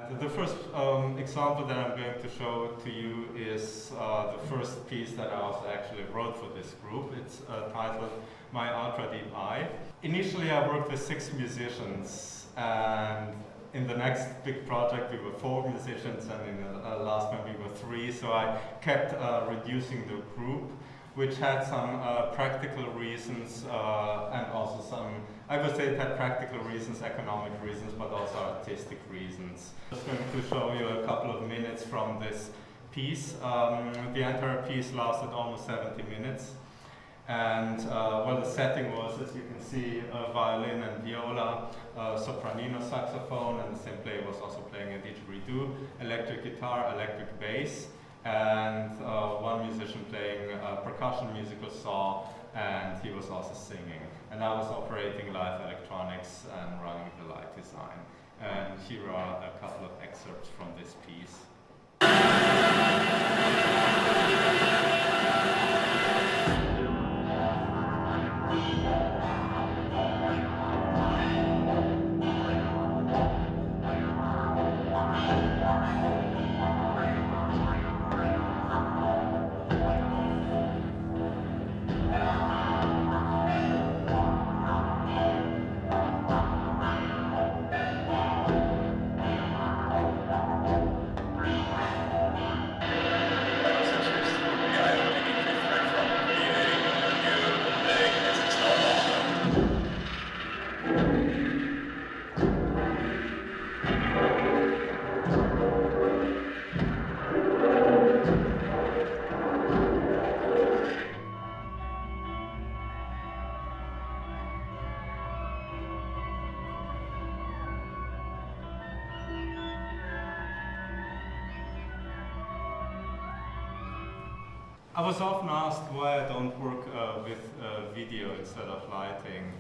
The first example that I'm going to show to you is the first piece that I also actually wrote for this group. It's titled My Ultra Deep Eye. Initially I worked with 6 musicians, and in the next big project we were 4 musicians, and in the last one we were 3, so I kept reducing the group, which had some practical reasons and also some, I would say it had practical reasons, economic reasons, but also artistic reasons. I'm just going to show you a couple of minutes from this piece. The entire piece lasted almost 70 minutes. And well, the setting was, as you can see, violin and viola, sopranino saxophone, and the same player was also playing a didgeridoo, electric guitar, electric bass, and one musician playing percussion, musical saw, and he was also singing. And I was operating live electronics and running the light design. And here are a couple of excerpts from this piece. I was often asked why I don't work with video instead of lighting,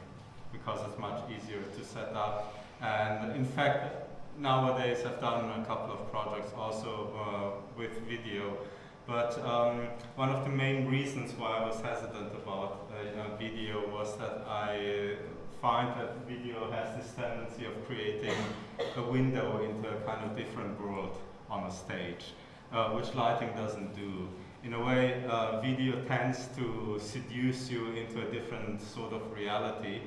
because it's much easier to set up. And in fact, nowadays I've done a couple of projects also with video. But one of the main reasons why I was hesitant about video was that I find that video has this tendency of creating a window into a kind of different world on a stage, which lighting doesn't do. In a way, video tends to seduce you into a different sort of reality,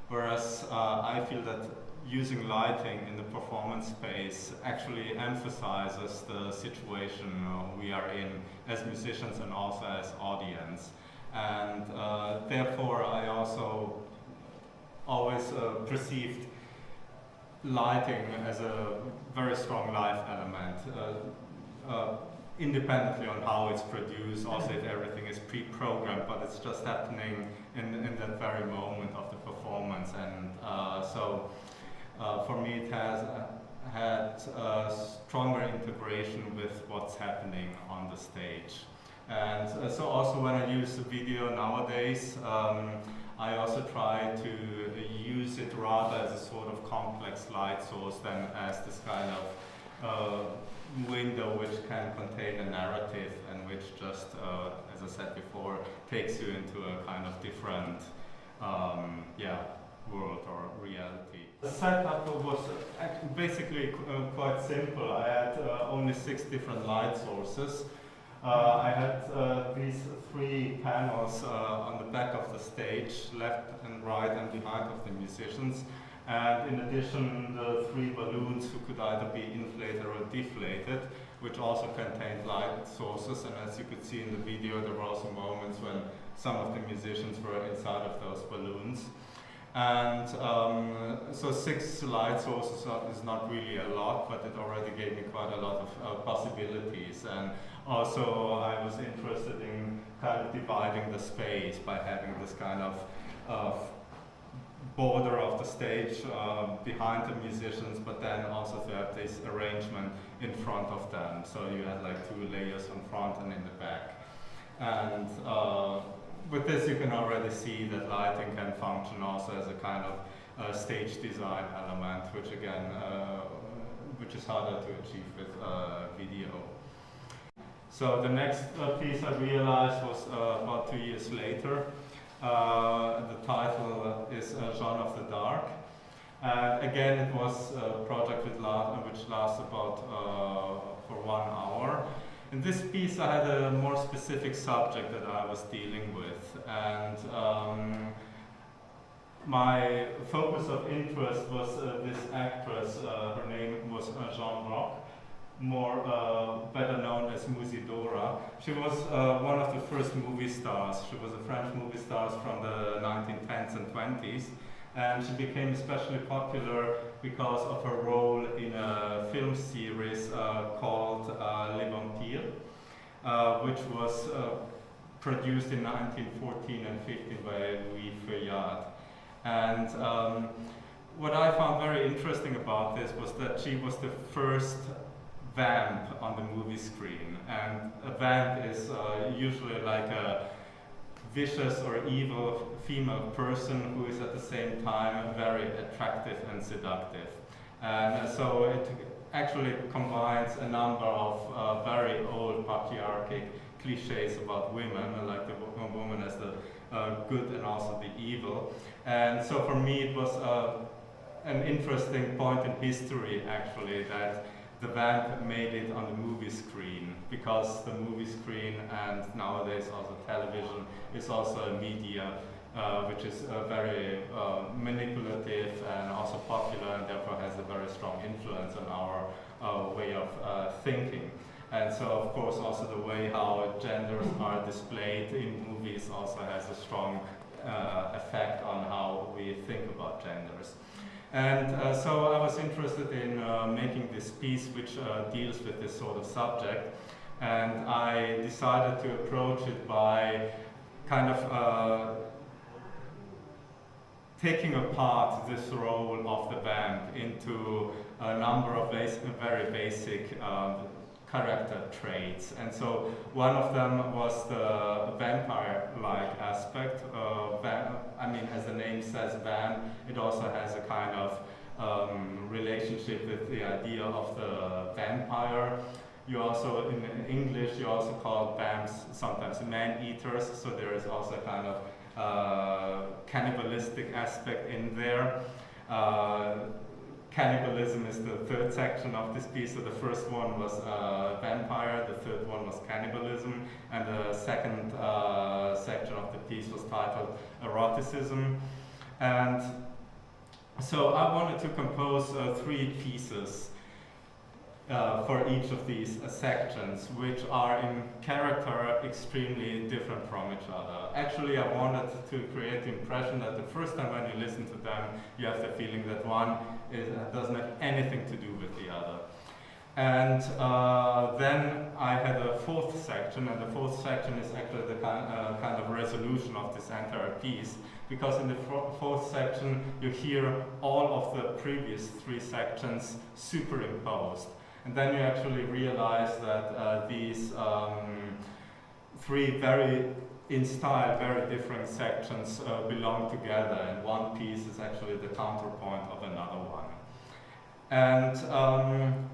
whereas I feel that using lighting in the performance space actually emphasizes the situation we are in as musicians and also as audience. And therefore I also always perceived lighting as a very strong live element. Independently on how it's produced, also if everything is pre-programmed, but it's just happening in that very moment of the performance. And so for me it has had a stronger integration with what's happening on the stage. And so also when I use the video nowadays, I also try to use it rather as a sort of complex light source than as this kind of window which can contain a narrative and which just, as I said before, takes you into a kind of different world or reality. The setup was basically quite simple. I had only 6 different light sources. I had these 3 panels on the back of the stage, left and right and behind of the musicians. And in addition, the 3 balloons who could either be inflated or deflated, which also contained light sources. And as you could see in the video, there were also moments when some of the musicians were inside of those balloons. And so 6 light sources is not really a lot, but it already gave me quite a lot of possibilities. And also I was interested in kind of dividing the space by having this kind of border of the stage behind the musicians, but then also to have this arrangement in front of them. So you had like 2 layers in front and in the back. And with this you can already see that lighting can function also as a kind of stage design element, which again, which is harder to achieve with video. So the next piece I realized was about 2 years later. The title is Jean of the Dark. And again, it was a project which lasts about for 1 hour. In this piece, I had a more specific subject that I was dealing with, and my focus of interest was this actress. Her name was Jeanne Roch, better known as Musidora. She was one of the first movie stars. She was a French movie star from the 1910s and 20s, and she became especially popular because of her role in a film series called Les Vampires, which was produced in 1914 and 15 by Louis Feuillade. And what I found very interesting about this was that she was the first vamp on the movie screen. And a vamp is usually like a vicious or evil female person who is at the same time very attractive and seductive. And so it actually combines a number of very old patriarchic cliches about women, like the woman as the good and also the evil. And so for me it was an interesting point in history, actually, that the vamp made it on the movie screen, because the movie screen and nowadays also television is also a media which is very manipulative and also popular, and therefore has a very strong influence on our way of thinking. And so, of course, also the way how genders are displayed in movies also has a strong effect on how we think about genders. And so I was interested in making this piece which deals with this sort of subject, and I decided to approach it by kind of taking apart this role of the vamp into a number of very basic character traits. And so one of them was the vampire-like aspect. I mean, as the name says, vamp, it also has a kind of relationship with the idea of the vampire. You also, in English, you also call vamps sometimes man-eaters, so there is also a kind of cannibalistic aspect in there. Cannibalism is the third section of this piece. So the first one was vampire, the third one was cannibalism, and the second section of the piece was titled eroticism. And so I wanted to compose 3 pieces for each of these sections, which are in character extremely different from each other. Actually, I wanted to create the impression that the first time when you listen to them, you have the feeling that one doesn't have anything to do with the other. And then I had a 4th section, and the 4th section is actually the kind of resolution of this entire piece, because in the 4th section you hear all of the previous 3 sections superimposed. And then you actually realize that these 3 very, in style, very different sections belong together, and one piece is actually the counterpoint of another one. And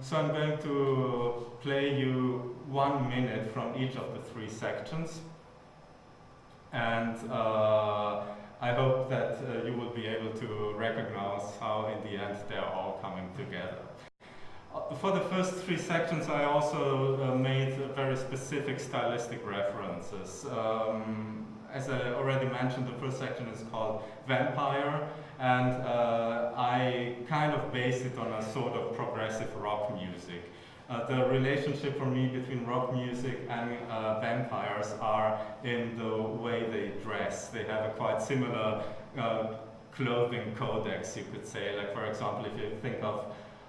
so I'm going to play you 1 minute from each of the 3 sections. And I hope that you will be able to recognize how in the end they're all coming together. For the first 3 sections, I also made very specific stylistic references. As I already mentioned, the first section is called Vampire, and I kind of based it on a sort of progressive rock music. The relationship for me between rock music and vampires are in the way they dress. They have a quite similar clothing codex, you could say. Like, for example, if you think of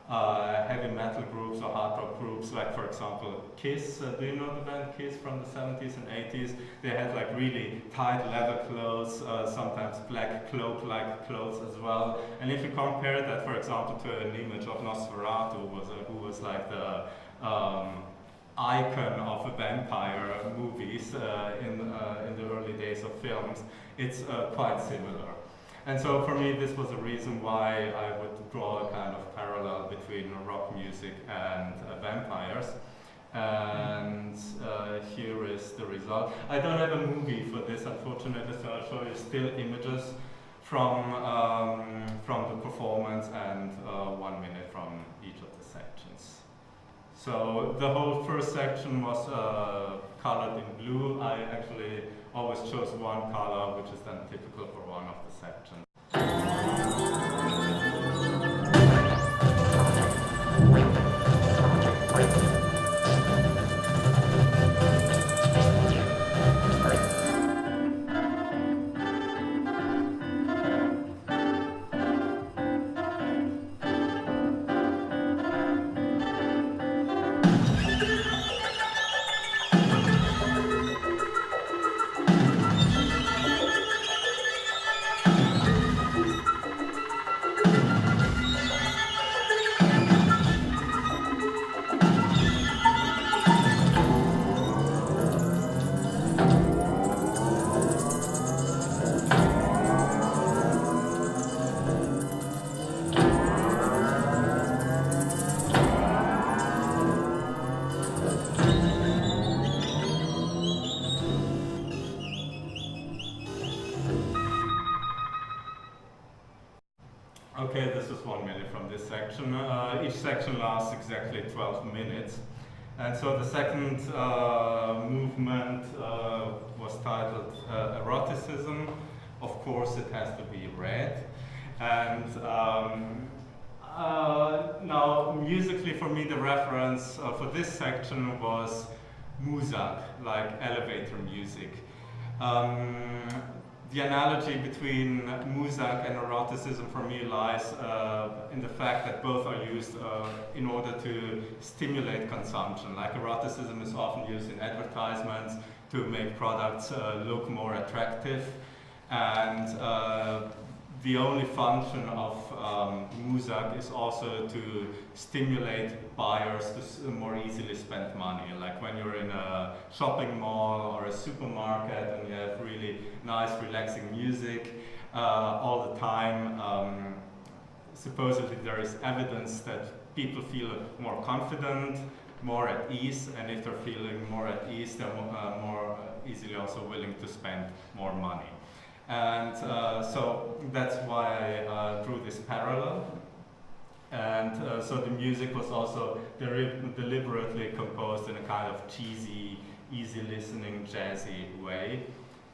heavy metal groups or hard rock groups, like for example Kiss. Do you know the band Kiss from the 70s and 80s? They had like really tight leather clothes, sometimes black cloak-like clothes as well. And if you compare that, for example, to an image of Nosferatu, who was like the icon of vampire movies in the early days of films, it's quite similar. And so for me, this was a reason why I would draw a kind of parallel between rock music and vampires. And here is the result. I don't have a movie for this, unfortunately, so I'll show you still images from the performance So the whole first section was colored in blue. I actually always chose one color, which is then typical for one of the sections. Okay, this is 1 minute from this section. Each section lasts exactly 12 minutes. And so the second movement was titled Eroticism. Of course, it has to be read. And now, musically, for me, the reference for this section was muzak, like elevator music. The analogy between muzak and eroticism for me lies in the fact that both are used in order to stimulate consumption. Like eroticism is often used in advertisements to make products look more attractive, and the only function of muzak is also to stimulate buyers to more easily spend money. Like when you're in a shopping mall or a supermarket and you have really nice, relaxing music all the time, supposedly there is evidence that people feel more confident, more at ease, and if they're feeling more at ease, they're more easily also willing to spend more money. And so that's why I drew this parallel. And so the music was also deliberately composed in a kind of cheesy, easy listening, jazzy way.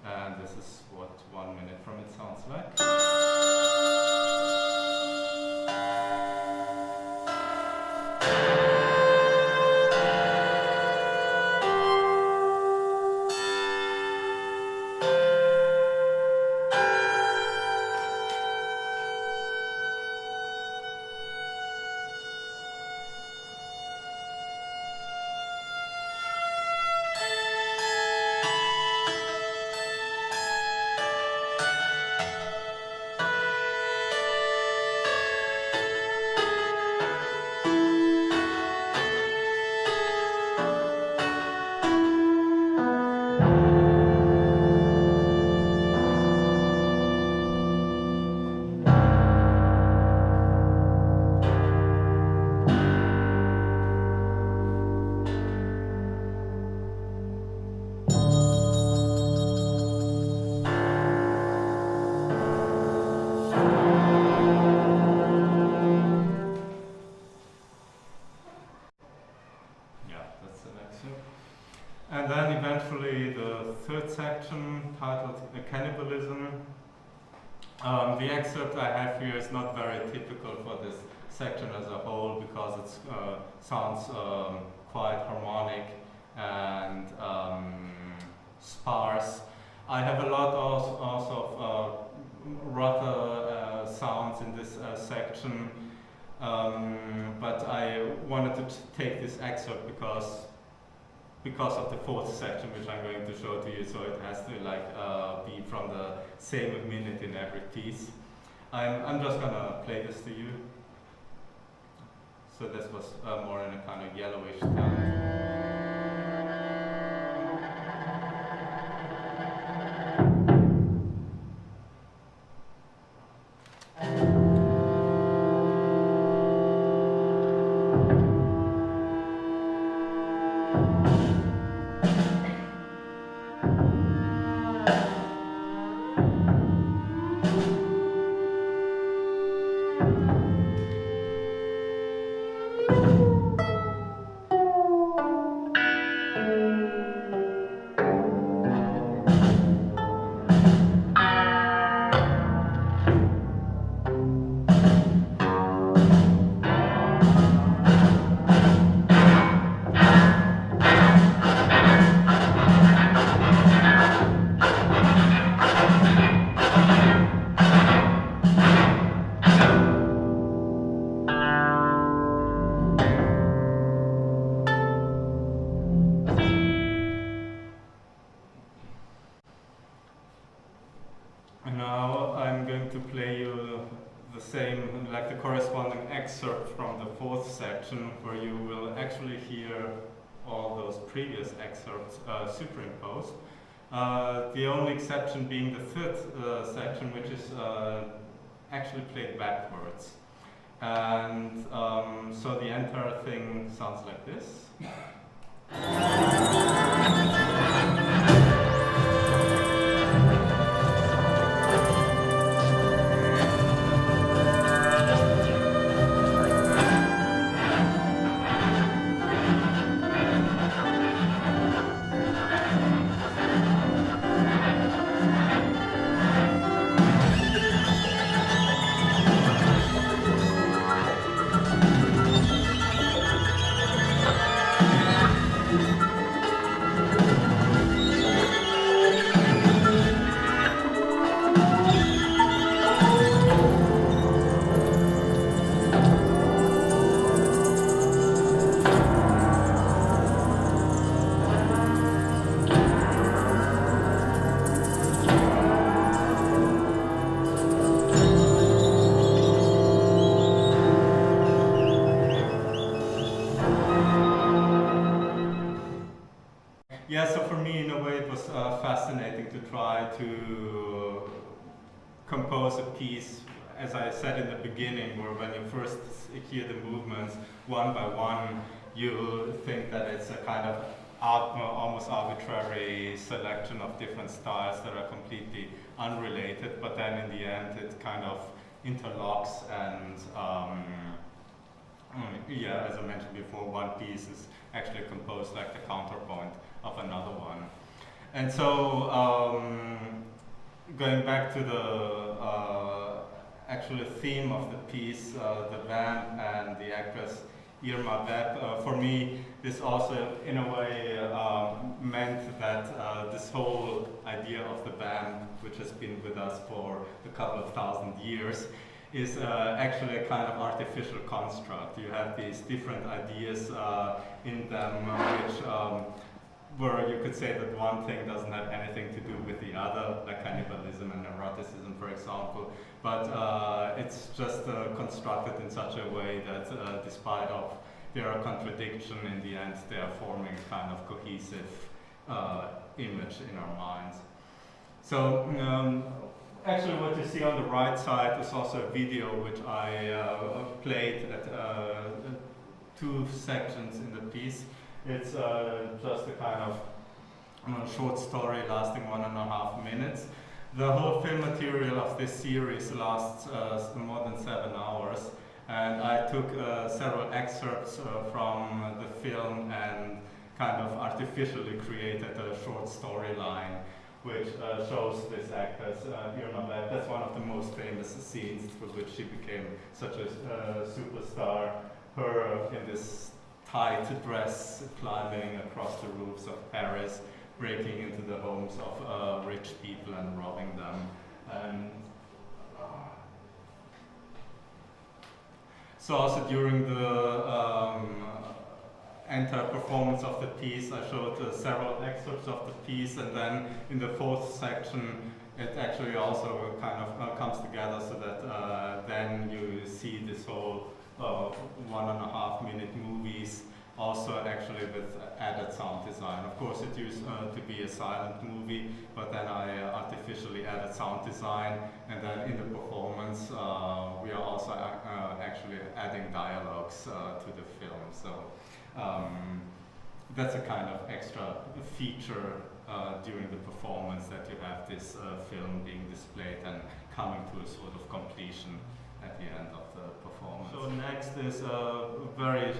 And this is what 1 minute from it sounds like. And then eventually the third section, titled Cannibalism. The excerpt I have here is not very typical for this section as a whole because it sounds quite harmonic and sparse. I have a lot also of rutter sounds in this section, but I wanted to take this excerpt because of the fourth section, which I'm going to show to you, so it has to be from the same minute in every piece. I'm just gonna play this to you. So this was more in a kind of yellowish tone. the same, like the corresponding excerpt from the fourth section, where you will actually hear all those previous excerpts superimposed. The only exception being the third section, which is actually played backwards. And so the entire thing sounds like this. Yeah, so for me, in a way, it was fascinating to try to compose a piece, as I said in the beginning, where when you first hear the movements one by one, you think that it's a kind of almost arbitrary selection of different styles that are completely unrelated, but then in the end it kind of interlocks and yeah, as I mentioned before, one piece is actually composed like the counterpoint of another one. And so going back to the actual theme of the piece, the vamp and the actress Irma Webb, for me this also in a way meant that this whole idea of the vamp, which has been with us for a couple of thousand years, is actually a kind of artificial construct. You have these different ideas in them which where you could say that one thing doesn't have anything to do with the other, like cannibalism and neuroticism, for example, but it's just constructed in such a way that despite of their contradiction, in the end they are forming a kind of cohesive image in our minds. So actually what you see on the right side is also a video which I played at two sections in the piece. It's just a kind of short story lasting 1.5 minutes. The whole film material of this series lasts more than 7 hours, and I took several excerpts from the film and kind of artificially created a short storyline which shows this actress, Irma Webb. That's one of the most famous scenes through which she became such a superstar. Her in this tight dress climbing across the roofs of Paris, breaking into the homes of rich people and robbing them. And so also during the entire performance of the piece, I showed several excerpts of the piece, and then in the fourth section it actually also kind of comes together so that then you see this whole 1.5 minute movies also actually with added sound design. Of course it used to be a silent movie, but then I artificially added sound design, and then in the performance we are also actually adding dialogues to the film. So that's a kind of extra feature during the performance, that you have this film being displayed and coming to a sort of completion at the end of the performance. So next is a very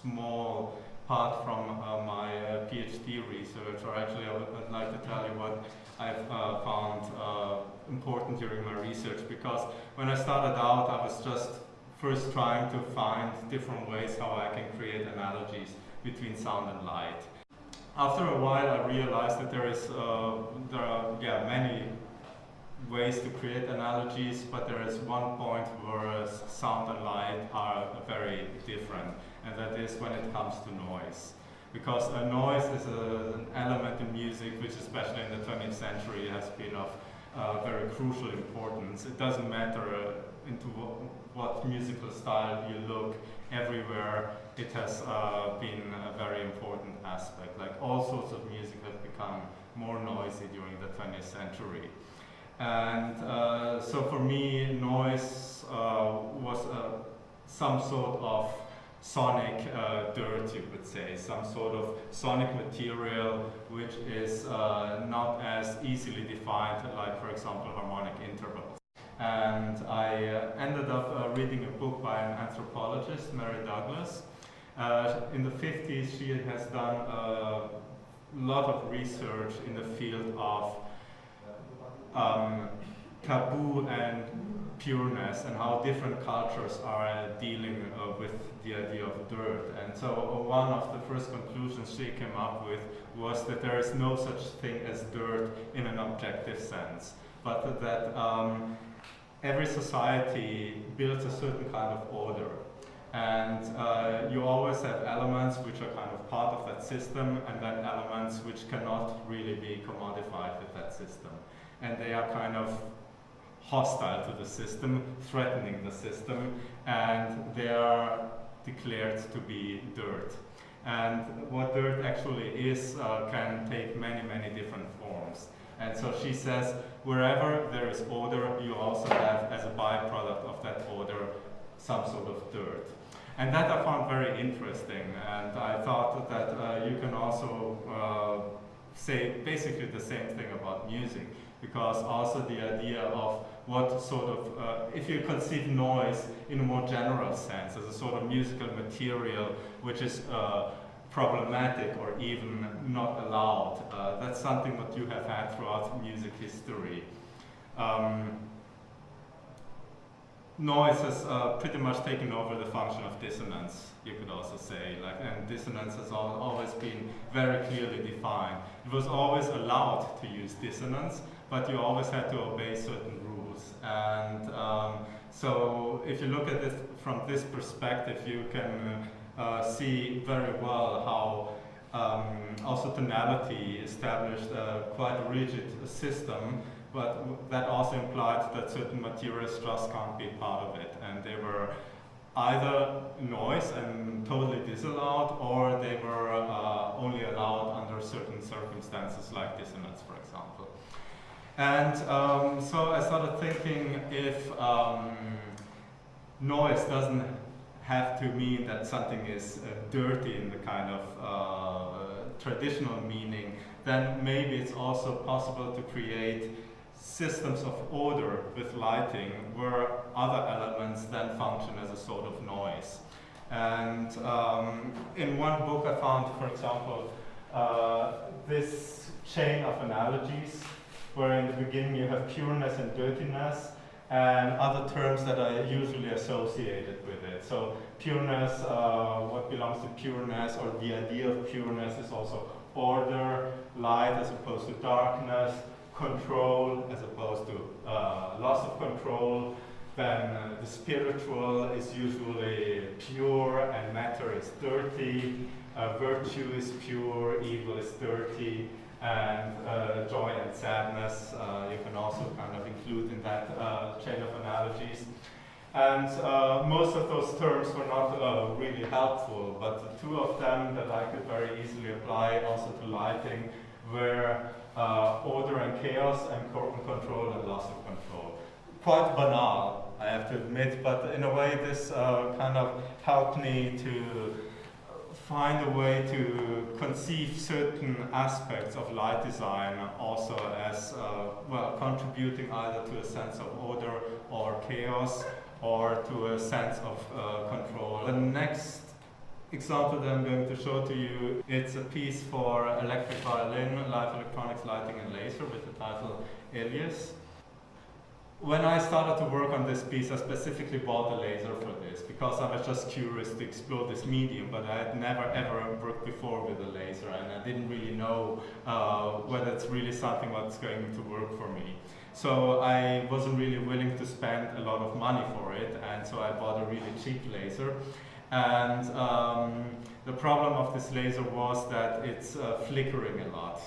small part from my PhD research, or actually I'd like to tell you what I've found important during my research, because when I started out I was just first trying to find different ways how I can create analogies between sound and light. After a while I realized that there are many ways to create analogies, but there is one point where sound and light are very different, and that is when it comes to noise. Because noise is an element in music which, especially in the 20th century, has been of very crucial importance. It doesn't matter in what musical style you look everywhere, it has been a very important aspect. Like all sorts of music have become more noisy during the 20th century. And so for me, noise was some sort of sonic dirt, you could say, some sort of sonic material which is not as easily defined, like for example harmonic intervals. And I ended up reading a book by an anthropologist, Mary Douglas. In the 50s she has done a lot of research in the field of taboo and pureness, and how different cultures are dealing with the idea of dirt. And so one of the first conclusions she came up with was that there is no such thing as dirt in an objective sense, but that every society builds a certain kind of order. And you always have elements which are kind of part of that system, and then elements which cannot really be commodified with that system. And they are kind of hostile to the system, threatening the system, and they are declared to be dirt. And what dirt actually is can take many, many different forms. And so she says, wherever there is order, you also have, as a byproduct of that order, some sort of dirt. And that I found very interesting, and I thought that you can also say basically the same thing about music, because also the idea of what sort of, if you conceive noise in a more general sense, as a sort of musical material which is problematic or even not allowed, that's something that you have had throughout music history. Noise has pretty much taken over the function of dissonance, you could also say, and dissonance has always been very clearly defined. It was always allowed to use dissonance, but you always had to obey certain rules. And so if you look at it from this perspective, you can see very well how also tonality established quite a rigid system, but that also implied that certain materials just can't be part of it, and they were either noise and totally disallowed, or they were only allowed under certain circumstances, like dissonance, for example. And so I started thinking, if noise doesn't have to mean that something is dirty in the kind of traditional meaning, then maybe it's also possible to create systems of order with lighting where other elements then function as a sort of noise. And in one book I found, for example, this chain of analogies where in the beginning you have pureness and dirtiness and other terms that are usually associated with it. So pureness, what belongs to pureness, or the idea of pureness, is also order, light as opposed to darkness, control as opposed to loss of control. Then the spiritual is usually pure and matter is dirty. Virtue is pure, evil is dirty, and joy and sadness you can also kind of include in that chain of analogies. And most of those terms were not really helpful, but the two of them that I could very easily apply also to lighting were order and chaos, and control and loss of control. Quite banal, I have to admit, but in a way this kind of helped me to find a way to conceive certain aspects of light design also as well, contributing either to a sense of order or chaos, or to a sense of control. The next example that I'm going to show to you, it's a piece for electric violin, live electronics, lighting and laser, with the title Alias. When I started to work on this piece, I specifically bought a laser for this because I was just curious to explore this medium, but I had never ever worked before with a laser, and I didn't really know whether it's really something that's going to work for me. So I wasn't really willing to spend a lot of money for it, and so I bought a really cheap laser. And the problem of this laser was that it's flickering a lot.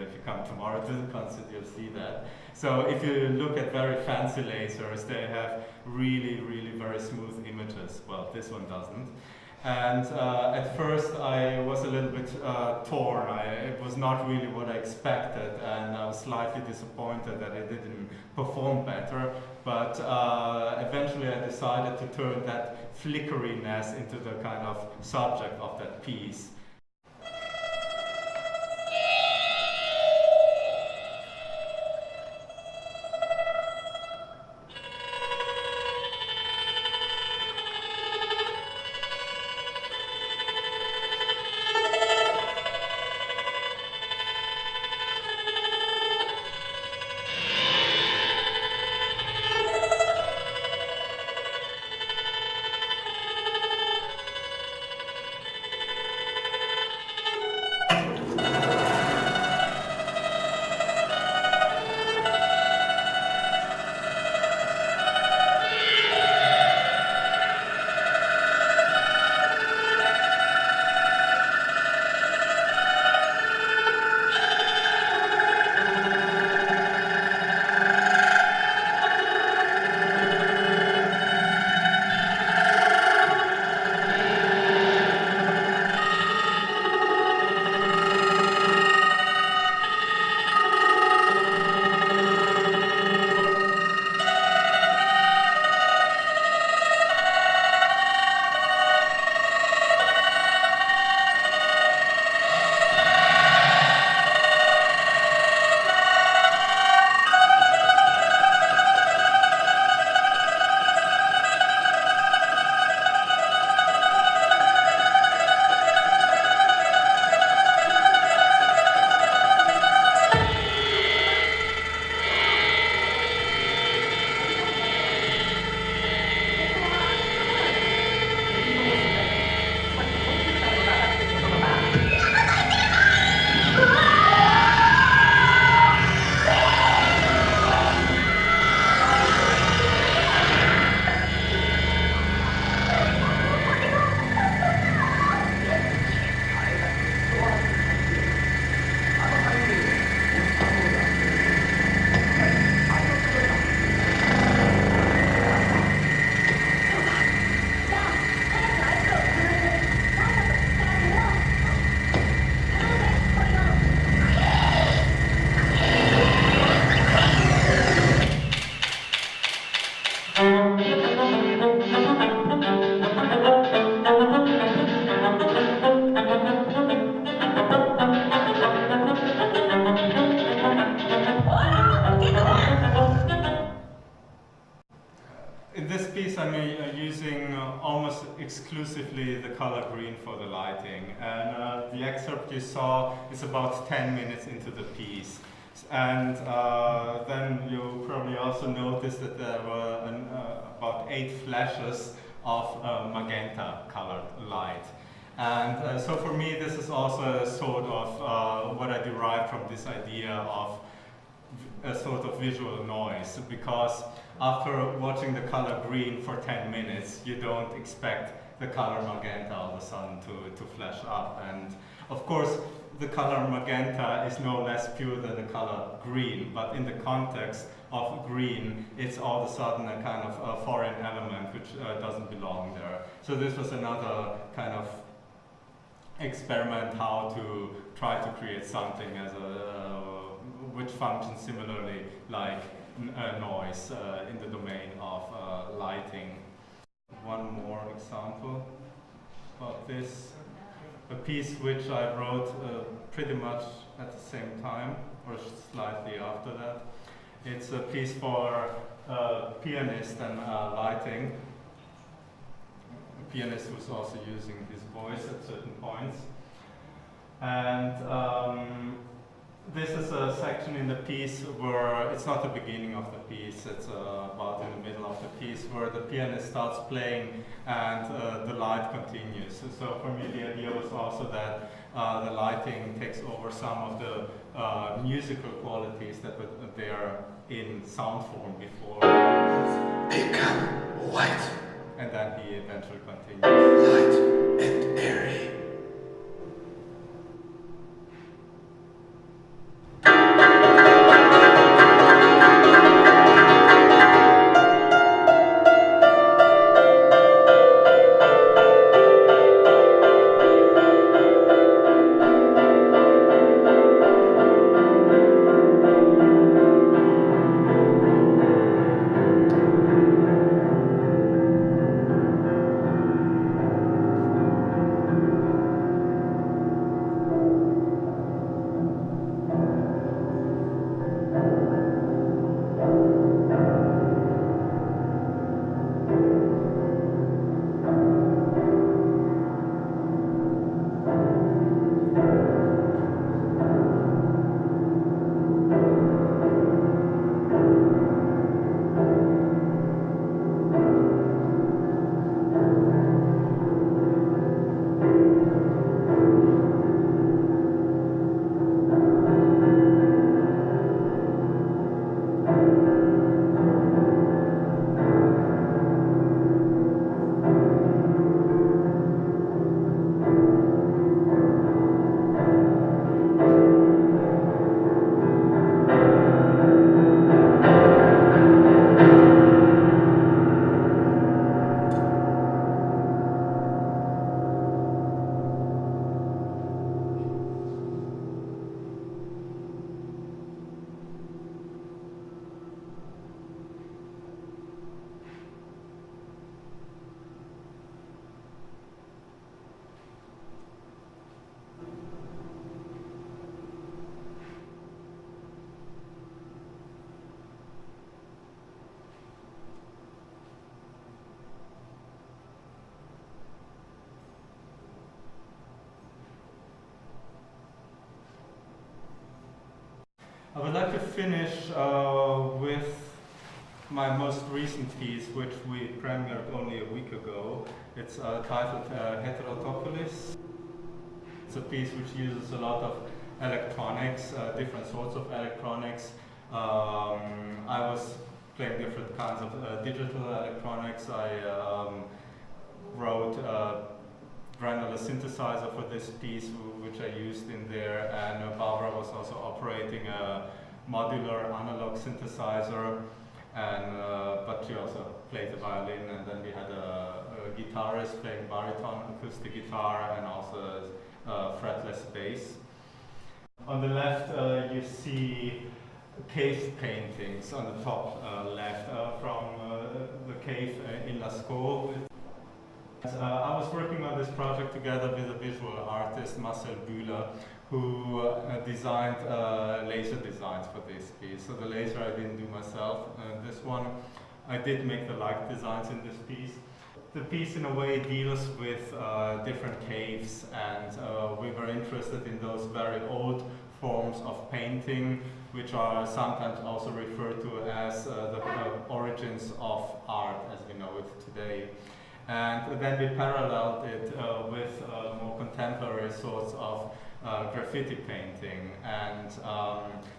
if you come tomorrow to the concert, you'll see that. So if you look at very fancy lasers, they have really, really very smooth images. Well, this one doesn't. And at first I was a little bit torn. It was not really what I expected, and I was slightly disappointed that it didn't perform better. But eventually I decided to turn that flickeriness into the kind of subject of that piece. In this piece, I'm using almost exclusively the color green for the lighting, and the excerpt you saw is about 10 minutes into the piece. And then you probably also noticed that there were about 8 flashes of magenta colored light. And so for me, this is also a sort of what I derived from this idea of a sort of visual noise, because after watching the color green for 10 minutes, you don't expect the color magenta all of a sudden to flash up. And of course, the color magenta is no less pure than the color green, but in the context of green, it's all of a sudden a kind of a foreign element which doesn't belong there. So this was another kind of experiment how to try to create something as which functions similarly like noise in the domain of lighting. One more example of this, a piece which I wrote pretty much at the same time, or slightly after that. It's a piece for pianist and lighting. A pianist who's also using his voice at certain points. And this is a section in the piece where it's not the beginning of the piece, it's about in the middle of the piece, where the pianist starts playing and the light continues. So for me the idea was also that the lighting takes over some of the musical qualities that were there in sound form before. Become white. And then he eventually continues. Light and airy. to finish with my most recent piece, which we premiered only a week ago. It's titled Heterotopolis. It's a piece which uses a lot of electronics, different sorts of electronics. I was playing different kinds of digital electronics. I wrote a granular synthesizer for this piece, which I used in there, and Barbara was also operating a modular analog synthesizer, and but she also played the violin, and then we had a guitarist playing baritone acoustic guitar and also fretless bass. On the left you see cave paintings on the top left from the cave in Limassol. I was working on this project together with a visual artist, Marcel Bühler, who designed laser designs for this piece. So the laser I didn't do myself. This one I did make the light designs in this piece. The piece in a way deals with different caves, and we were interested in those very old forms of painting, which are sometimes also referred to as the origins of art as we know it today. And then we paralleled it with more contemporary sorts of graffiti painting. And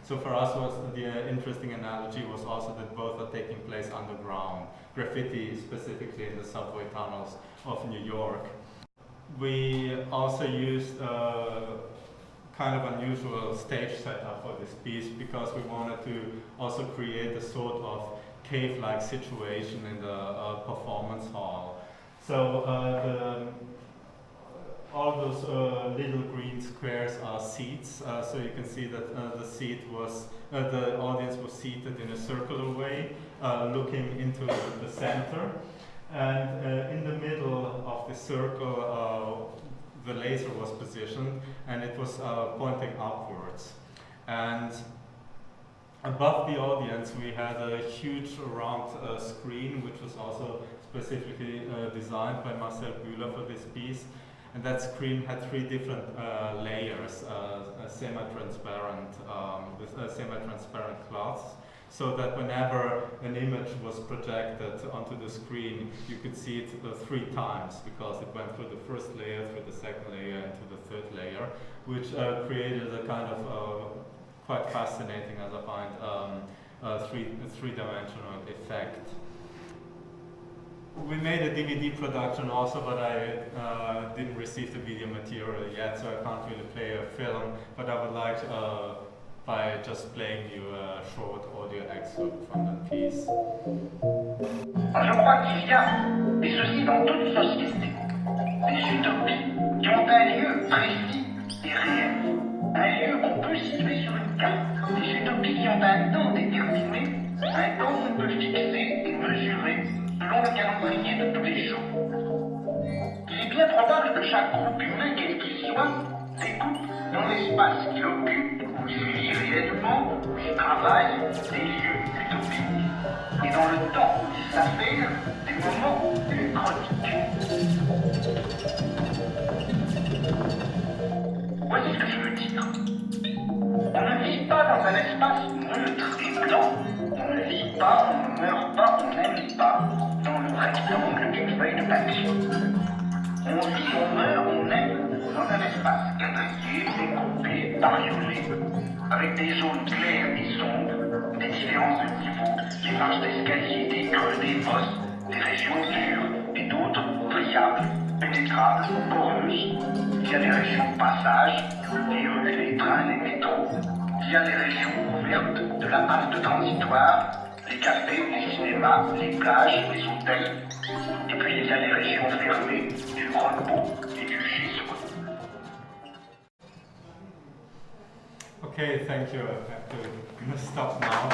so for us, the interesting analogy was also that both are taking place underground. Graffiti specifically in the subway tunnels of New York. We also used kind of unusual stage setup for this piece because we wanted to also create a sort of cave-like situation in the performance hall. So all those little green squares are seats. So you can see that the audience was seated in a circular way, looking into the center. And in the middle of the circle, the laser was positioned, and it was pointing upwards. And above the audience, we had a huge round screen, which was also specifically designed by Marcel Bühler for this piece. And that screen had three different layers, semi-transparent, with semi-transparent cloths, so that whenever an image was projected onto the screen, you could see it 3 times, because it went through the first layer, through the second layer, and to the third layer, which created a kind of quite fascinating, as I find, three-dimensional effect. We made a DVD production also, but I didn't receive the video material yet, so I can't really play a film, but I would like by just playing you a short audio excerpt from that piece. Je crois qu'il y a, et ceci dans toute société, des utopies qui ont un lieu précis et réel. Un lieu qu'on peut situer sur une carte. Des utopies qui ont un temps déterminé, un temps qu'on peut fixer et mesurer selon le calendrier de tous les jours. Il est bien probable que chaque groupe humain, quel qu'il soit, découpe dans l'espace qu'il occupe, où il vit réellement, où il travaille, des lieux utopiques. Et dans le temps où il s'affaire, des moments uchroniques. Voici ce que je veux dire. On ne vit pas dans un espace neutre et blanc. On ne vit pas, on ne meurt pas, on n'aime pas dans le rectangle d'une feuille de papier. On vit, on meurt, on aime dans un espace quadrillé, découpé, bariolé, avec des zones claires et sombres, des différences de niveau, des marches d'escalier, des creux, des bosses, des régions dures et d'autres pliables, pénétrables, poreuses. Il y a des régions passage, les rues, les trains, les métros. Il y a des régions ouvertes, de la halte transitoire, les cafés, les cinémas, les plages, les hôtels. Et puis il y a les régions fermées, du repos et du schisme. Okay, thank you. I have to stop now.